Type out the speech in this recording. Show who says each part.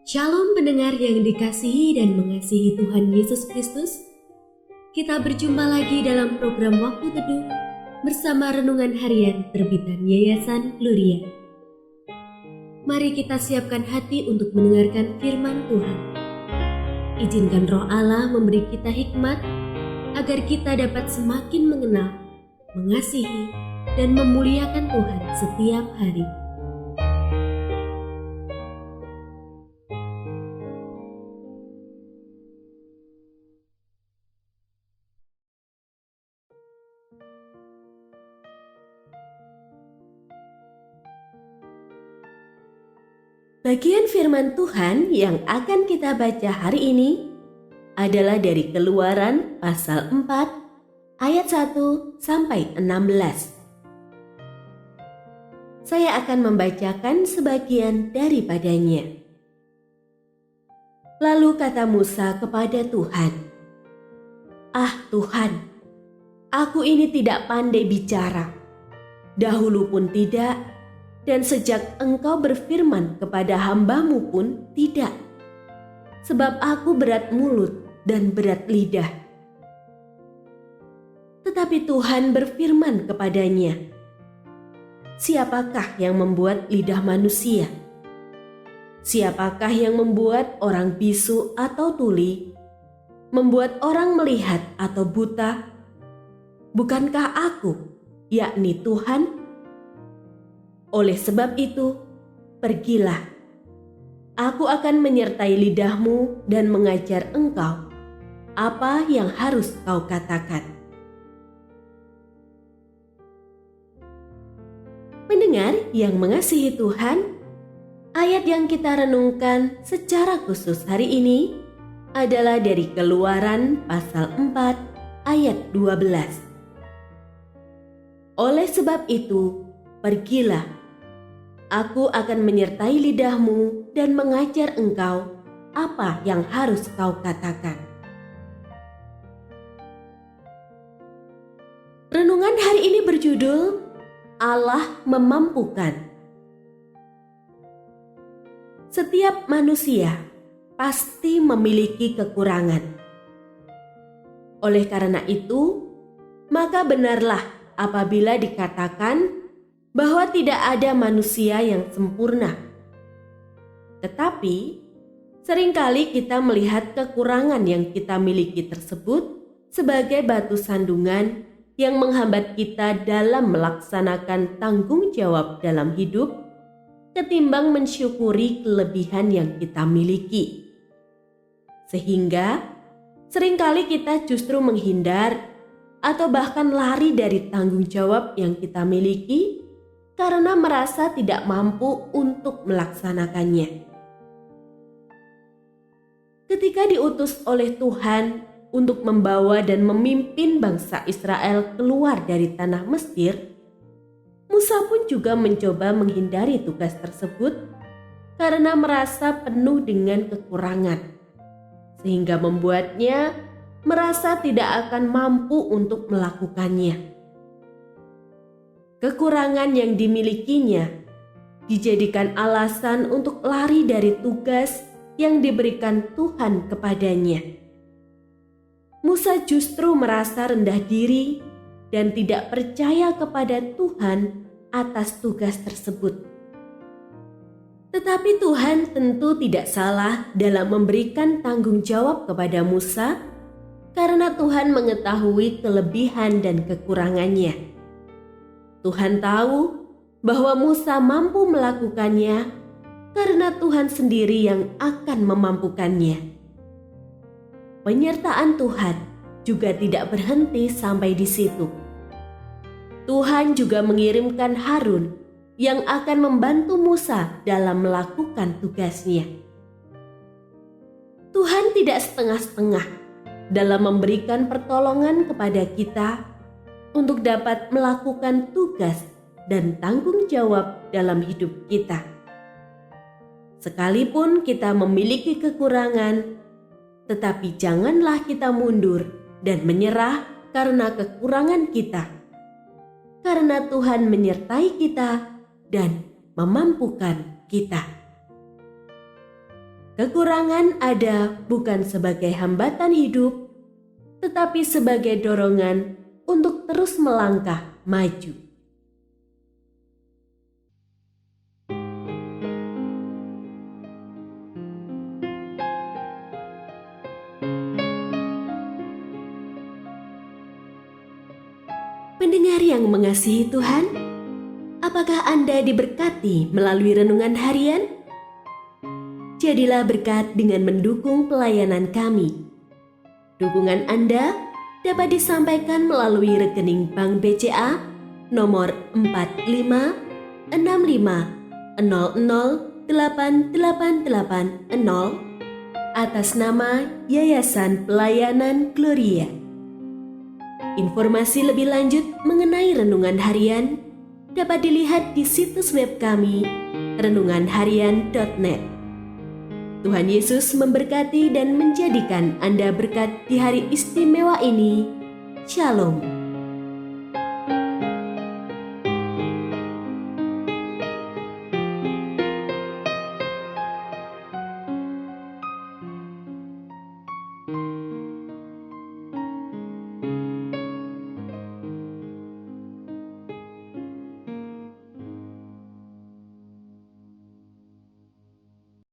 Speaker 1: Shalom pendengar yang dikasihi dan mengasihi Tuhan Yesus Kristus. Kita berjumpa lagi dalam program Waktu Teduh bersama Renungan Harian terbitan Yayasan Gloria. Mari kita siapkan hati untuk mendengarkan firman Tuhan. Izinkan Roh Allah memberi kita hikmat agar kita dapat semakin mengenal, mengasihi, dan memuliakan Tuhan setiap hari. Bagian firman Tuhan yang akan kita baca hari ini adalah dari Keluaran pasal 4 ayat 1 sampai 16. Saya akan membacakan sebagian daripadanya. Lalu kata Musa kepada Tuhan, "Ah Tuhan, aku ini tidak pandai bicara, dahulu pun tidak, dan sejak Engkau berfirman kepada hamba-Mu pun tidak, sebab aku berat mulut dan berat lidah." Tetapi Tuhan berfirman kepadanya, "Siapakah yang membuat lidah manusia? Siapakah yang membuat orang bisu atau tuli, membuat orang melihat atau buta? Bukankah aku, yakni Tuhan? Oleh sebab itu, pergilah. Aku akan menyertai lidahmu dan mengajar engkau apa yang harus kau katakan." Pendengar yang mengasihi Tuhan, ayat yang kita renungkan secara khusus hari ini adalah dari Keluaran pasal 4 ayat 12. Oleh sebab itu, pergilah. Aku akan menyertai lidahmu dan mengajar engkau apa yang harus kau katakan. Renungan hari ini berjudul Allah Memampukan. Setiap manusia pasti memiliki kekurangan. Oleh karena itu, maka benarlah apabila dikatakan bahwa tidak ada manusia yang sempurna. Tetapi, seringkali kita melihat kekurangan yang kita miliki tersebut sebagai batu sandungan yang menghambat kita dalam melaksanakan tanggung jawab dalam hidup, ketimbang mensyukuri kelebihan yang kita miliki. Sehingga, seringkali kita justru menghindar atau bahkan lari dari tanggung jawab yang kita miliki karena merasa tidak mampu untuk melaksanakannya. Ketika diutus oleh Tuhan untuk membawa dan memimpin bangsa Israel keluar dari tanah Mesir, Musa pun juga mencoba menghindari tugas tersebut karena merasa penuh dengan kekurangan, sehingga membuatnya merasa tidak akan mampu untuk melakukannya. Kekurangan yang dimilikinya dijadikan alasan untuk lari dari tugas yang diberikan Tuhan kepadanya. Musa justru merasa rendah diri dan tidak percaya kepada Tuhan atas tugas tersebut. Tetapi Tuhan tentu tidak salah dalam memberikan tanggung jawab kepada Musa karena Tuhan mengetahui kelebihan dan kekurangannya. Tuhan tahu bahwa Musa mampu melakukannya karena Tuhan sendiri yang akan memampukannya. Penyertaan Tuhan juga tidak berhenti sampai di situ. Tuhan juga mengirimkan Harun yang akan membantu Musa dalam melakukan tugasnya. Tuhan tidak setengah-setengah dalam memberikan pertolongan kepada kita untuk dapat melakukan tugas dan tanggung jawab dalam hidup kita. Sekalipun kita memiliki kekurangan, tetapi janganlah kita mundur dan menyerah karena kekurangan kita, karena Tuhan menyertai kita dan memampukan kita. Kekurangan ada bukan sebagai hambatan hidup, tetapi sebagai dorongan untuk terus melangkah maju. Pendengar yang mengasihi Tuhan, apakah Anda diberkati melalui renungan harian? Jadilah berkat dengan mendukung pelayanan kami. Dukungan Anda dapat disampaikan melalui rekening Bank BCA nomor 4565008880 atas nama Yayasan Pelayanan Gloria. Informasi lebih lanjut mengenai renungan harian dapat dilihat di situs web kami renunganharian.net. Tuhan Yesus memberkati dan menjadikan Anda berkat di hari istimewa ini. Shalom.